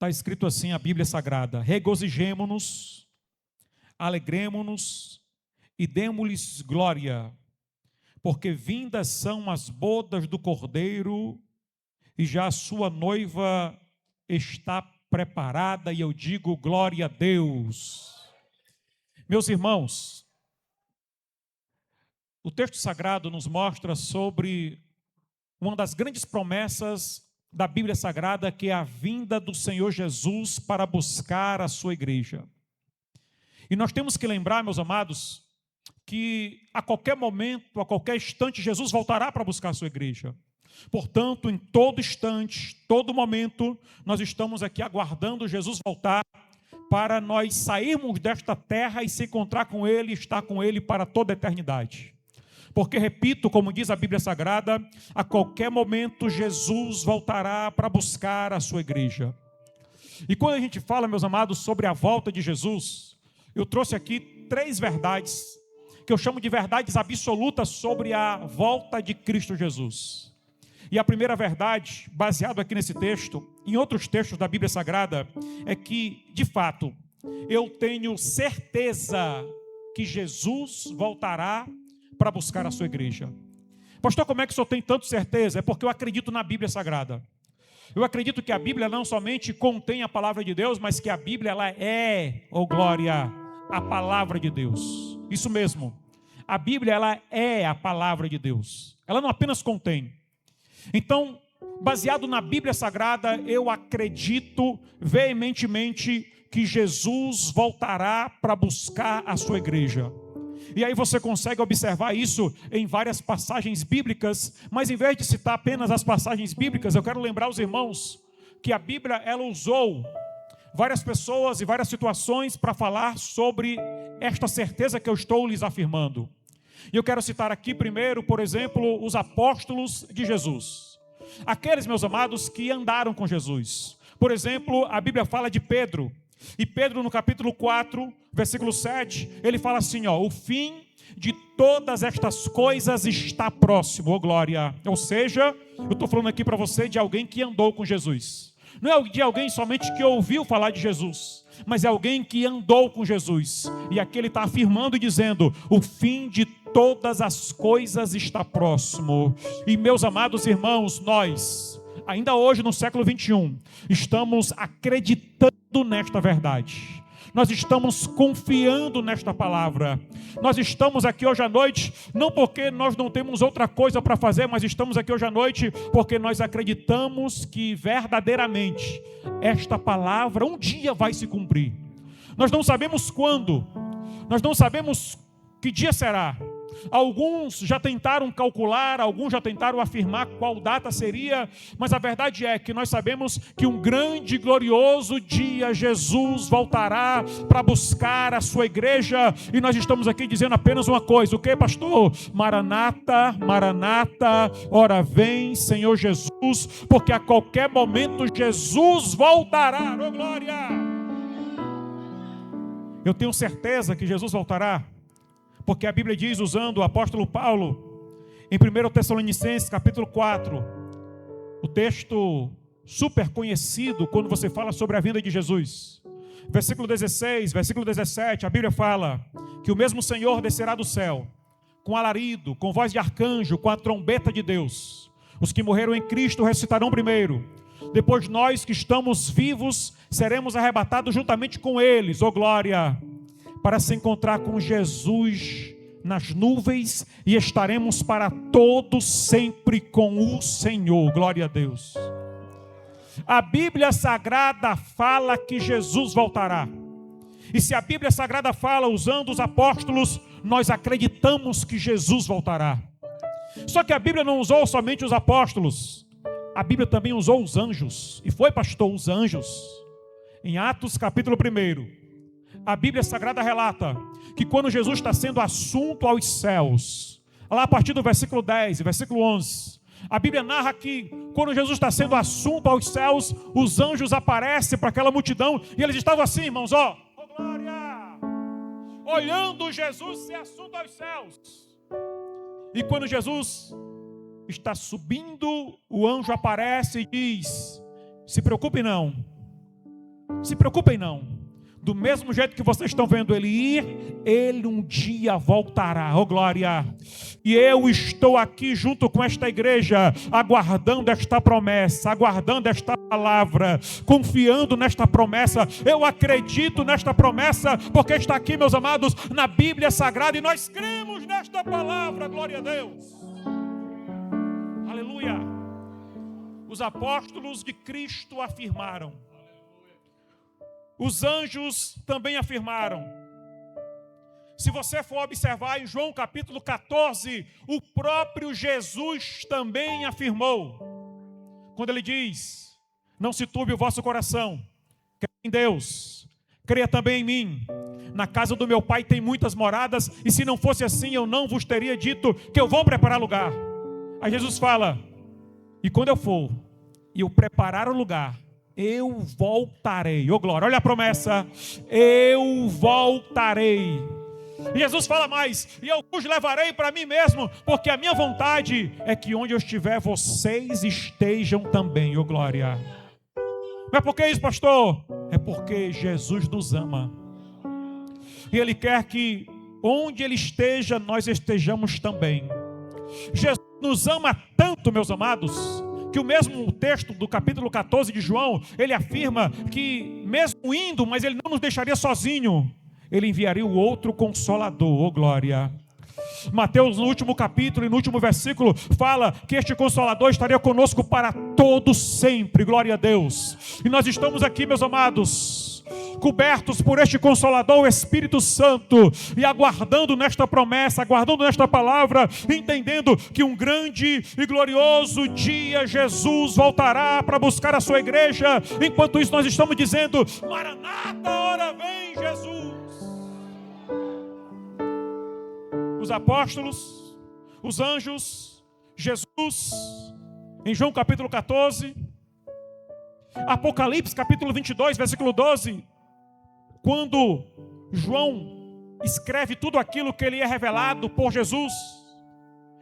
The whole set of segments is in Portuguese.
Está escrito assim a Bíblia Sagrada: regozijemo-nos, alegremo-nos e demo-lhes glória, porque vindas são as bodas do Cordeiro e já a sua noiva está preparada, e eu digo glória a Deus. Meus irmãos, o texto sagrado nos mostra sobre uma das grandes promessas da Bíblia Sagrada, que é a vinda do Senhor Jesus para buscar a sua igreja. E nós temos que lembrar, meus amados, que a qualquer momento, a qualquer instante, Jesus voltará para buscar a sua igreja. Portanto, em todo instante, todo momento, nós estamos aqui aguardando Jesus voltar para nós sairmos desta terra e se encontrar com Ele e estar com Ele para toda a eternidade. Porque, repito, como diz a Bíblia Sagrada, a qualquer momento Jesus voltará para buscar a sua igreja. E quando a gente fala, meus amados, sobre a volta de Jesus, eu trouxe aqui 3 verdades, que eu chamo de verdades absolutas sobre a volta de Cristo Jesus. E a primeira verdade, baseado aqui nesse texto, em outros textos da Bíblia Sagrada, é que, de fato, eu tenho certeza que Jesus voltará para buscar a sua igreja. Pastor, como é que o senhor tem tanta certeza? É porque eu acredito na Bíblia Sagrada. Eu acredito que a Bíblia não somente contém a palavra de Deus, mas que a Bíblia ela é, oh glória, a palavra de Deus. Isso mesmo. A Bíblia ela é a palavra de Deus. Ela não apenas contém. Então, baseado na Bíblia Sagrada, eu acredito veementemente que Jesus voltará para buscar a sua igreja. E aí você consegue observar isso em várias passagens bíblicas, mas em vez de citar apenas as passagens bíblicas, eu quero lembrar os irmãos que a Bíblia ela usou várias pessoas e várias situações para falar sobre esta certeza que eu estou lhes afirmando. E eu quero citar aqui primeiro, por exemplo, os apóstolos de Jesus. Aqueles, meus amados, que andaram com Jesus. Por exemplo, a Bíblia fala de Pedro. E Pedro, no capítulo 4, versículo 7, ele fala assim, o fim de todas estas coisas está próximo, ó glória. Ou seja, eu estou falando aqui para você de alguém que andou com Jesus. Não é de alguém somente que ouviu falar de Jesus, mas é alguém que andou com Jesus. E aqui ele está afirmando e dizendo, o fim de todas as coisas está próximo. E meus amados irmãos, nós, ainda hoje no século 21, estamos acreditando nesta verdade. Nós estamos confiando nesta palavra. Nós estamos aqui hoje à noite, não porque nós não temos outra coisa para fazer, mas estamos aqui hoje à noite porque nós acreditamos que verdadeiramente esta palavra um dia vai se cumprir. Nós não sabemos quando, nós não sabemos que dia será. Alguns já tentaram calcular, alguns já tentaram afirmar qual data seria, mas a verdade é que nós sabemos que um grande e glorioso dia Jesus voltará para buscar a sua igreja, e nós estamos aqui dizendo apenas uma coisa, o que, pastor? Maranata, Maranata, ora vem Senhor Jesus, porque a qualquer momento Jesus voltará, oh glória! Eu tenho certeza que Jesus voltará, porque a Bíblia diz, usando o apóstolo Paulo, em 1 Tessalonicenses capítulo 4, o texto super conhecido quando você fala sobre a vinda de Jesus. Versículo 16, versículo 17, a Bíblia fala que o mesmo Senhor descerá do céu, com alarido, com voz de arcanjo, com a trombeta de Deus. Os que morreram em Cristo ressuscitarão primeiro. Depois nós que estamos vivos, seremos arrebatados juntamente com eles, ó glória, para se encontrar com Jesus nas nuvens e estaremos para todos sempre com o Senhor. Glória a Deus. A Bíblia Sagrada fala que Jesus voltará. E se a Bíblia Sagrada fala usando os apóstolos, nós acreditamos que Jesus voltará. Só que a Bíblia não usou somente os apóstolos. A Bíblia também usou os anjos. E foi, pastor, os anjos. Em Atos capítulo 1, a Bíblia Sagrada relata que quando Jesus está sendo assunto aos céus, lá a partir do versículo 10 e versículo 11, a Bíblia narra que quando Jesus está sendo assunto aos céus, os anjos aparecem para aquela multidão, e eles estavam assim, irmãos, ó glória, olhando Jesus ser assunto aos céus. E quando Jesus está subindo, o anjo aparece e diz, se preocupe não, Se preocupem não. Do mesmo jeito que vocês estão vendo ele ir, ele um dia voltará, oh glória. E eu estou aqui junto com esta igreja, aguardando esta promessa, aguardando esta palavra, confiando nesta promessa. Eu acredito nesta promessa, porque está aqui, meus amados, na Bíblia Sagrada, e nós cremos nesta palavra, glória a Deus. Aleluia. Os apóstolos de Cristo afirmaram. Os anjos também afirmaram. Se você for observar em João capítulo 14, o próprio Jesus também afirmou. Quando ele diz, não se turbe o vosso coração, creia em Deus, creia também em mim. Na casa do meu Pai tem muitas moradas, e se não fosse assim, eu não vos teria dito que eu vou preparar lugar. Aí Jesus fala, e quando eu for, e eu preparar o lugar, eu voltarei. Oh glória, olha a promessa. Eu voltarei. E Jesus fala mais, e eu vos levarei para mim mesmo, porque a minha vontade é que onde eu estiver, vocês estejam também. Oh glória. Não é porque isso, pastor? É porque Jesus nos ama. E Ele quer que onde Ele esteja, nós estejamos também. Jesus nos ama tanto, meus amados, que o mesmo texto do capítulo 14 de João, ele afirma que mesmo indo, mas ele não nos deixaria sozinho, ele enviaria o outro Consolador, oh glória. Mateus no último capítulo e no último versículo fala que este Consolador estaria conosco para todo sempre, glória a Deus. E nós estamos aqui, meus amados, cobertos por este Consolador, o Espírito Santo, e aguardando nesta promessa, aguardando nesta palavra, entendendo que um grande e glorioso dia Jesus voltará para buscar a sua igreja. Enquanto isso nós estamos dizendo, Maranata, ora vem Jesus. Os apóstolos, os anjos, Jesus, em João capítulo 14, Apocalipse capítulo 22, versículo 12, quando João escreve tudo aquilo que ele é revelado por Jesus,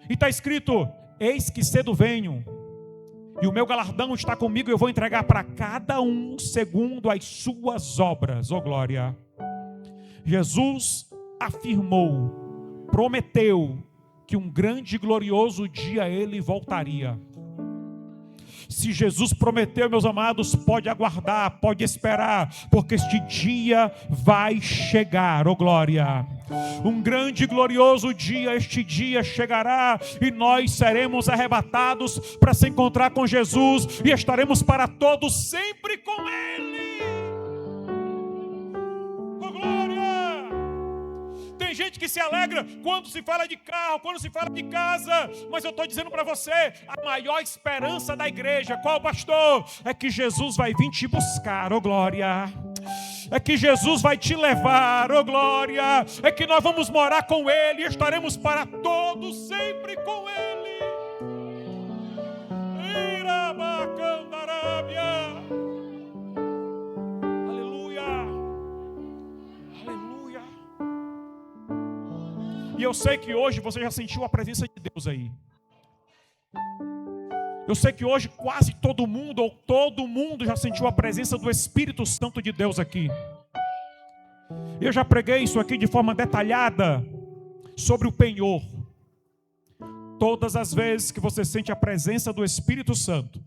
e está escrito, eis que cedo venho, e o meu galardão está comigo, e eu vou entregar para cada um segundo as suas obras, oh glória. Jesus afirmou, prometeu, que um grande e glorioso dia ele voltaria. Se Jesus prometeu, meus amados, pode aguardar, pode esperar, porque este dia vai chegar, oh glória. Um grande e glorioso dia, este dia chegará e nós seremos arrebatados para se encontrar com Jesus e estaremos para todos sempre com Ele. Oh glória! Tem gente que se alegra quando se fala de carro, quando se fala de casa, mas eu estou dizendo para você, a maior esperança da igreja, qual pastor? É que Jesus vai vir te buscar, oh glória. É que Jesus vai te levar, oh glória. É que nós vamos morar com Ele e estaremos para todos sempre com Ele. Irabacandarábia. Aleluia. Aleluia. E eu sei que hoje você já sentiu a presença de Deus aí. Eu sei que hoje quase todo mundo, ou todo mundo já sentiu a presença do Espírito Santo de Deus aqui. Eu já preguei isso aqui de forma detalhada sobre o penhor. Todas as vezes que você sente a presença do Espírito Santo,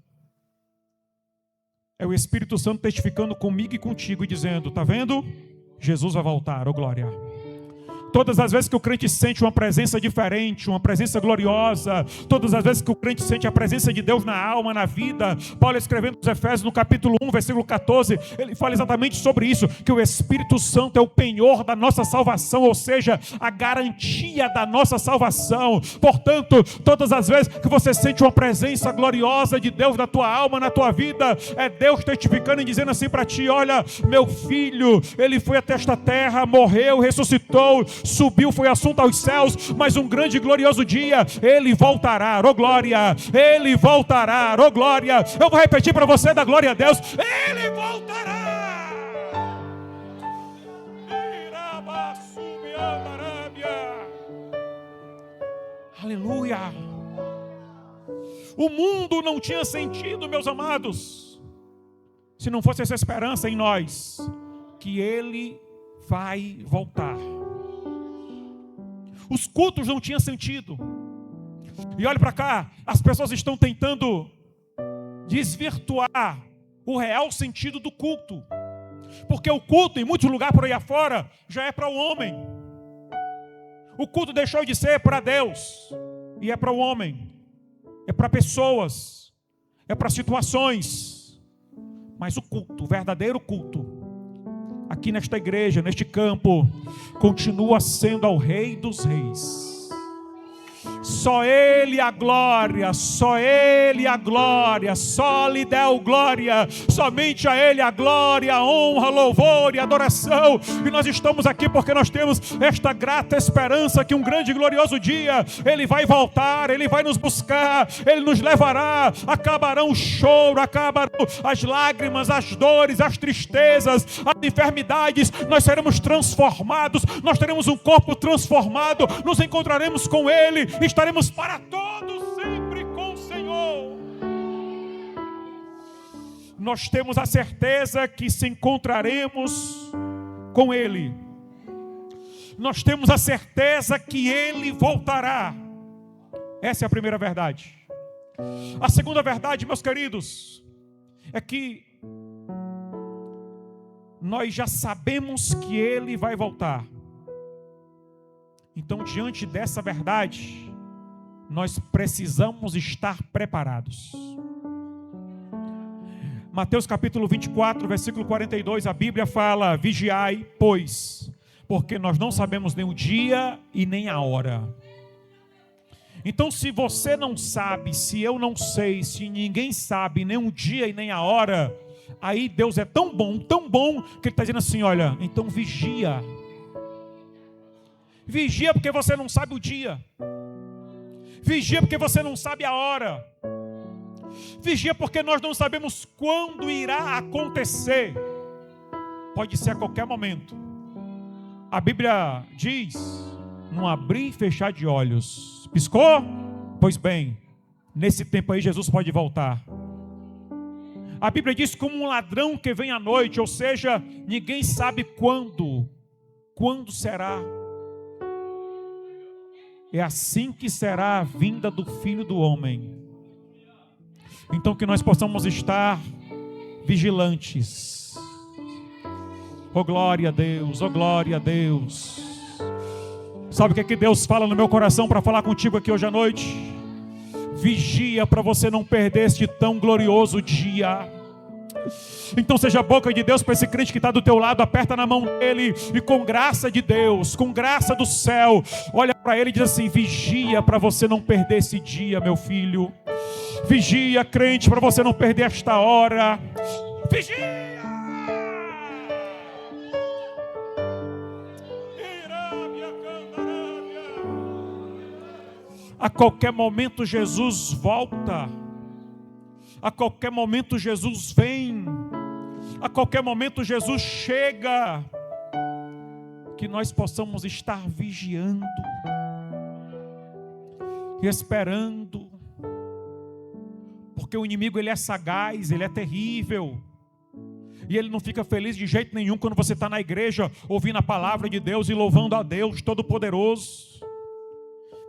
é o Espírito Santo testificando comigo e contigo e dizendo, tá vendo? Jesus vai voltar, oh glória. Todas as vezes que o crente sente uma presença diferente, uma presença gloriosa, todas as vezes que o crente sente a presença de Deus na alma, na vida, Paulo escrevendo nos Efésios no capítulo 1, versículo 14, ele fala exatamente sobre isso, que o Espírito Santo é o penhor da nossa salvação, ou seja, a garantia da nossa salvação. Portanto, todas as vezes que você sente uma presença gloriosa de Deus na tua alma, na tua vida, é Deus testificando e dizendo assim para ti, olha, meu filho, ele foi até esta terra, morreu, ressuscitou, subiu, foi assunto aos céus, mas um grande e glorioso dia, ele voltará, oh glória, ele voltará, oh glória. Eu vou repetir para você, da glória a Deus, ele voltará. Aleluia. O mundo não tinha sentido, meus amados. se não fosse essa esperança em nós, que Ele vai voltar. Os cultos não tinham sentido. E olha para cá, as pessoas estão tentando desvirtuar o real sentido do culto. Porque o culto, em muitos lugares por aí afora, já é para o homem. O culto deixou de ser para Deus e é para o homem. É para pessoas, é para situações. Mas o culto, o verdadeiro culto, aqui nesta igreja, neste campo, continua sendo ao Rei dos Reis. Só Ele a glória, só Ele a glória, só lhe deu glória, somente a Ele a glória, a honra, louvor e adoração. E nós estamos aqui porque nós temos esta grata esperança que um grande e glorioso dia Ele vai voltar, Ele vai nos buscar, Ele nos levará, acabarão o choro, acabarão as lágrimas, as dores, as tristezas, as enfermidades, nós seremos transformados, nós teremos um corpo transformado, nos encontraremos com Ele, estaremos para todos sempre com o Senhor. Nós temos a certeza que se encontraremos com Ele. Nós temos a certeza que Ele voltará. Essa é a primeira verdade. A segunda verdade, meus queridos, é que nós já sabemos que Ele vai voltar. Então, diante dessa verdade, nós precisamos estar preparados. Mateus capítulo 24, versículo 42, a Bíblia fala: vigiai, pois, porque nós não sabemos nem o dia e nem a hora. Então, se você não sabe, se eu não sei, se ninguém sabe nem o dia e nem a hora, aí Deus é tão bom, que Ele está dizendo assim: olha, então vigia. Vigia porque você não sabe o dia. Vigia porque você não sabe a hora. Vigia porque nós não sabemos quando irá acontecer. Pode ser a qualquer momento. A Bíblia diz: não abrir e fechar de olhos. Piscou? Pois bem, nesse tempo aí Jesus pode voltar. A Bíblia diz: como um ladrão que vem à noite, ou seja, ninguém sabe quando será. É assim que será a vinda do Filho do Homem. Então que nós possamos estar vigilantes. Oh glória a Deus, oh glória a Deus. Sabe o que é que Deus fala no meu coração para falar contigo aqui hoje à noite? Vigia para você não perder este tão glorioso dia. Então seja a boca de Deus para esse crente que está do teu lado, aperta na mão dele e com graça de Deus, com graça do céu, olha para ele e diz assim: vigia para você não perder esse dia, meu filho. Vigia, crente, para você não perder esta hora. Vigia! A qualquer momento Jesus volta. A qualquer momento Jesus vem. A qualquer momento Jesus chega. Que nós possamos estar vigiando e esperando. Porque o inimigo, ele é sagaz, ele é terrível. E ele não fica feliz de jeito nenhum quando você está na igreja ouvindo a palavra de Deus e louvando a Deus Todo-Poderoso.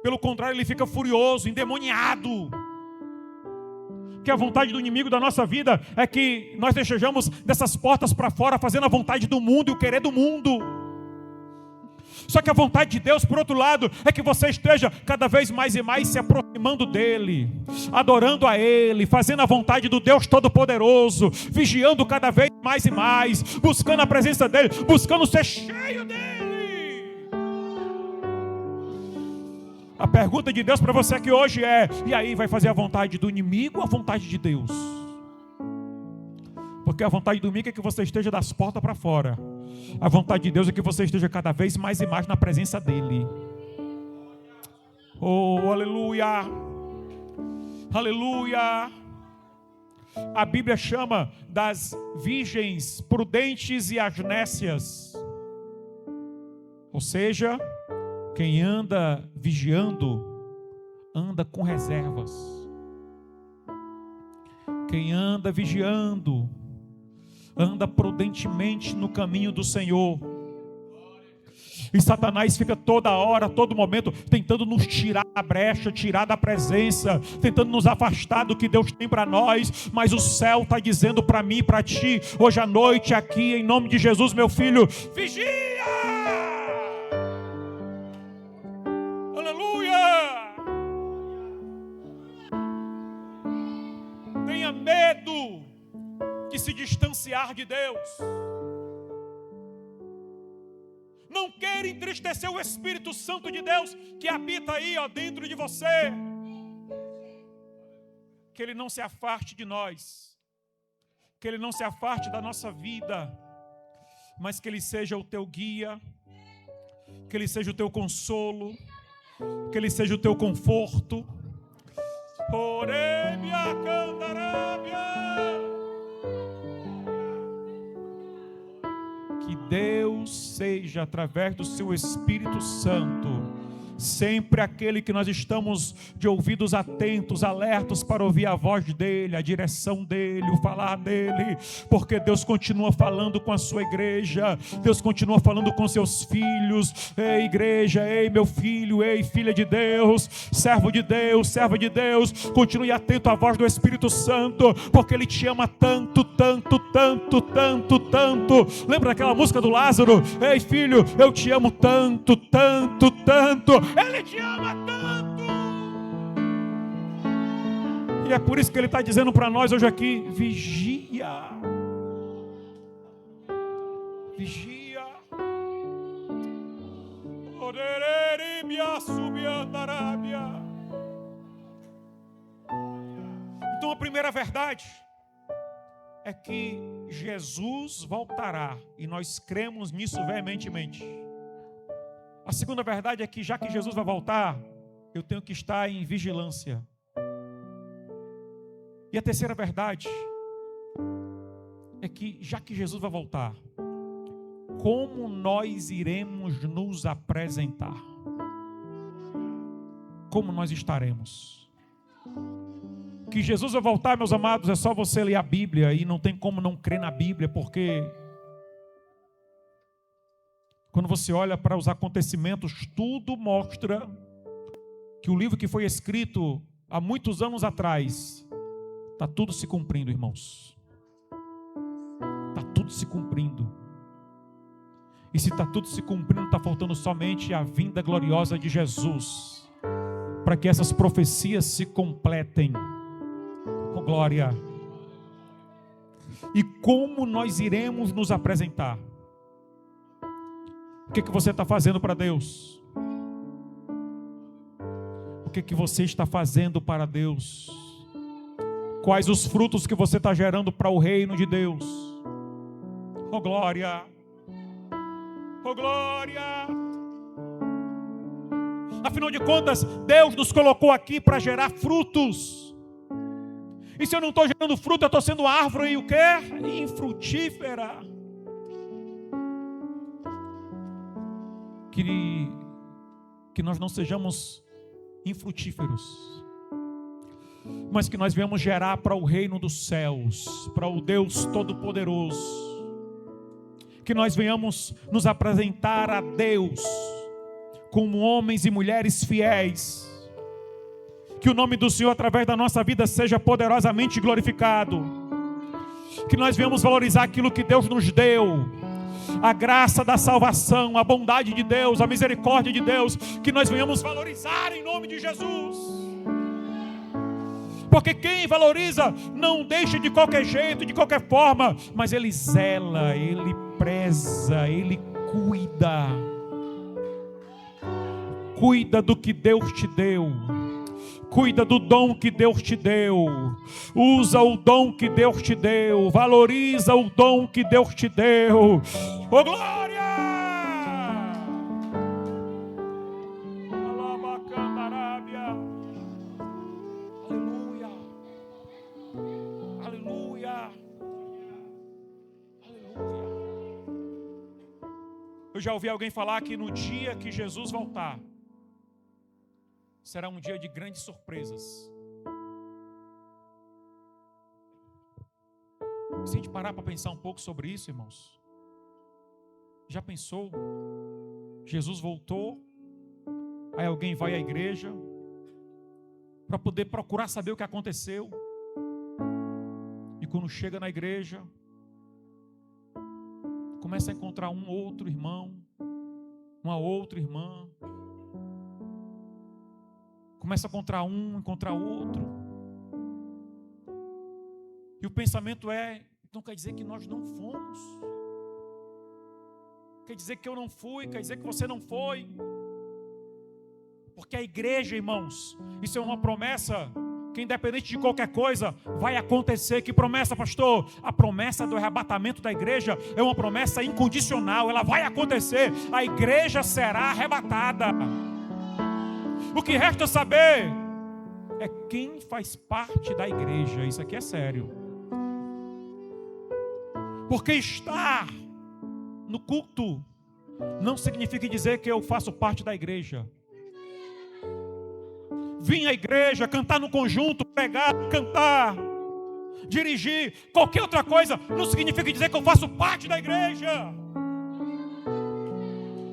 Pelo contrário, ele fica furioso, endemoniado. Que a vontade do inimigo da nossa vida é que nós estejamos dessas portas para fora, fazendo a vontade do mundo e o querer do mundo. Só que a vontade de Deus, por outro lado, é que você esteja cada vez mais e mais se aproximando dEle, adorando a Ele, fazendo a vontade do Deus Todo-Poderoso, vigiando cada vez mais e mais, buscando a presença dEle, buscando ser cheio dEle. A pergunta de Deus para você aqui hoje é: e aí, vai fazer a vontade do inimigo ou a vontade de Deus? Porque a vontade do inimigo é que você esteja das portas para fora. A vontade de Deus é que você esteja cada vez mais e mais na presença dEle. Oh, aleluia! Aleluia! A Bíblia chama das virgens prudentes e as nécias. Ou seja, quem anda vigiando, anda com reservas. Quem anda vigiando, anda prudentemente no caminho do Senhor. E Satanás fica toda hora, todo momento, tentando nos tirar da brecha, tirar da presença, tentando nos afastar do que Deus tem para nós. Mas o céu está dizendo para mim e para ti, hoje à noite aqui, em nome de Jesus, meu filho, vigia! Aleluia! Tenha medo de se distanciar de Deus. Não queira entristecer o Espírito Santo de Deus que habita aí, dentro de você. Que Ele não se afaste de nós. Que Ele não se afaste da nossa vida. Mas que Ele seja o teu guia. Que Ele seja o teu consolo. Que Ele seja o teu conforto. Oremia candarábia. Que Deus seja, através do seu Espírito Santo, sempre aquele que nós estamos de ouvidos atentos, alertos para ouvir a voz dEle, a direção dEle, o falar dEle, porque Deus continua falando com a sua igreja, Deus continua falando com seus filhos. Ei igreja, ei meu filho, ei filha de Deus, servo de Deus, serva de Deus, continue atento à voz do Espírito Santo, porque Ele te ama tanto, tanto, tanto, tanto, tanto. Lembra daquela música do Lázaro? Ei filho, eu te amo tanto, tanto, tanto. Ele te ama tanto. E é por isso que Ele está dizendo para nós hoje aqui: vigia. Vigia. Então a primeira verdade é que Jesus voltará, e nós cremos nisso veementemente. A segunda verdade é que, já que Jesus vai voltar, eu tenho que estar em vigilância. E a terceira verdade é que, já que Jesus vai voltar, como nós iremos nos apresentar? Como nós estaremos? Que Jesus vai voltar, meus amados, é só você ler a Bíblia, e não tem como não crer na Bíblia, porque quando você olha para os acontecimentos, tudo mostra que o livro que foi escrito há muitos anos atrás, está tudo se cumprindo, irmãos. Está tudo se cumprindo. E se está tudo se cumprindo, está faltando somente a vinda gloriosa de Jesus, para que essas profecias se completem. Oh, glória! E como nós iremos nos apresentar? O que você está fazendo para Deus? O que você está fazendo para Deus? Quais os frutos que você está gerando para o reino de Deus? Oh glória! Oh glória! Afinal de contas, Deus nos colocou aqui para gerar frutos. E se eu não estou gerando fruto, eu estou sendo árvore e o quê? Infrutífera. Que nós não sejamos infrutíferos, mas que nós venhamos gerar para o reino dos céus, para o Deus Todo-Poderoso. Que nós venhamos nos apresentar a Deus como homens e mulheres fiéis. Que o nome do Senhor, através da nossa vida, seja poderosamente glorificado. Que nós venhamos valorizar aquilo que Deus nos deu, a graça da salvação, a bondade de Deus, a misericórdia de Deus, que nós venhamos valorizar em nome de Jesus. Porque quem valoriza não deixa de qualquer jeito, de qualquer forma, mas ele zela, ele preza, ele cuida. Cuida do que Deus te deu. Cuida do dom que Deus te deu. Usa o dom que Deus te deu. Valoriza o dom que Deus te deu. Oh glória! Aleluia! Aleluia! Aleluia! Eu já ouvi alguém falar que no dia que Jesus voltar, será um dia de grandes surpresas. Se a gente parar para pensar um pouco sobre isso, irmãos, já pensou? Jesus voltou, aí alguém vai à igreja para poder procurar saber o que aconteceu, e quando chega na igreja, começa a encontrar um outro irmão, uma outra irmã, começa a encontrar outro, e o pensamento é: então quer dizer que nós não fomos, quer dizer que eu não fui, quer dizer que você não foi, porque a igreja, irmãos, isso é uma promessa que independente de qualquer coisa, vai acontecer. Que promessa, pastor? A promessa do arrebatamento da igreja é uma promessa incondicional, ela vai acontecer, a igreja será arrebatada. O que resta saber é quem faz parte da igreja. Isso aqui é sério, porque estar no culto não significa dizer que eu faço parte da igreja. Vir à igreja, cantar no conjunto, pregar, cantar, dirigir, qualquer outra coisa, não significa dizer que eu faço parte da igreja.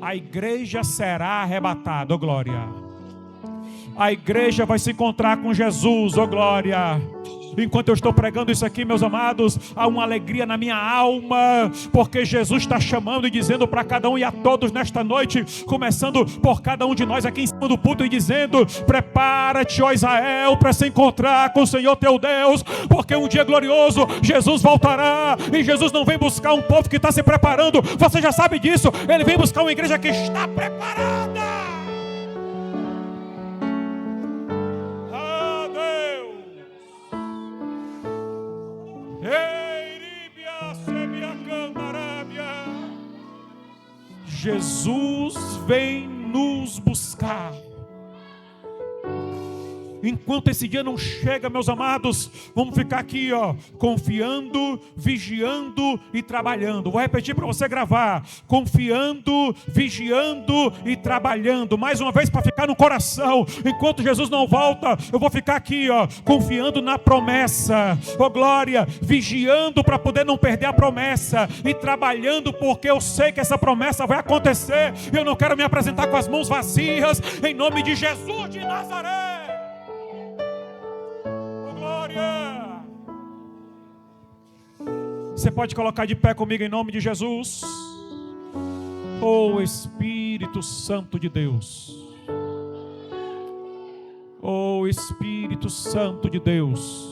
A igreja será arrebatada, ó glória. A igreja vai se encontrar com Jesus, ó glória. Enquanto eu estou pregando isso aqui, meus amados, há uma alegria na minha alma, porque Jesus está chamando e dizendo para cada um e a todos nesta noite, começando por cada um de nós aqui em cima do púlpito, e dizendo: prepara-te, ó Israel, para se encontrar com o Senhor teu Deus, porque um dia glorioso Jesus voltará, e Jesus não vem buscar um povo que está se preparando, você já sabe disso. Ele vem buscar uma igreja que está preparada. Jesus vem nos buscar. Enquanto esse dia não chega, meus amados, vamos ficar aqui, confiando, vigiando e trabalhando. Vou repetir para você gravar: confiando, vigiando e trabalhando. Mais uma vez, para ficar no coração. Enquanto Jesus não volta, eu vou ficar aqui, confiando na promessa, glória, vigiando para poder não perder a promessa, e trabalhando porque eu sei que essa promessa vai acontecer. Eu não quero me apresentar com as mãos vazias, em nome de Jesus de Nazaré. Você pode colocar de pé comigo em nome de Jesus? Oh Espírito Santo de Deus, oh Espírito Santo de Deus,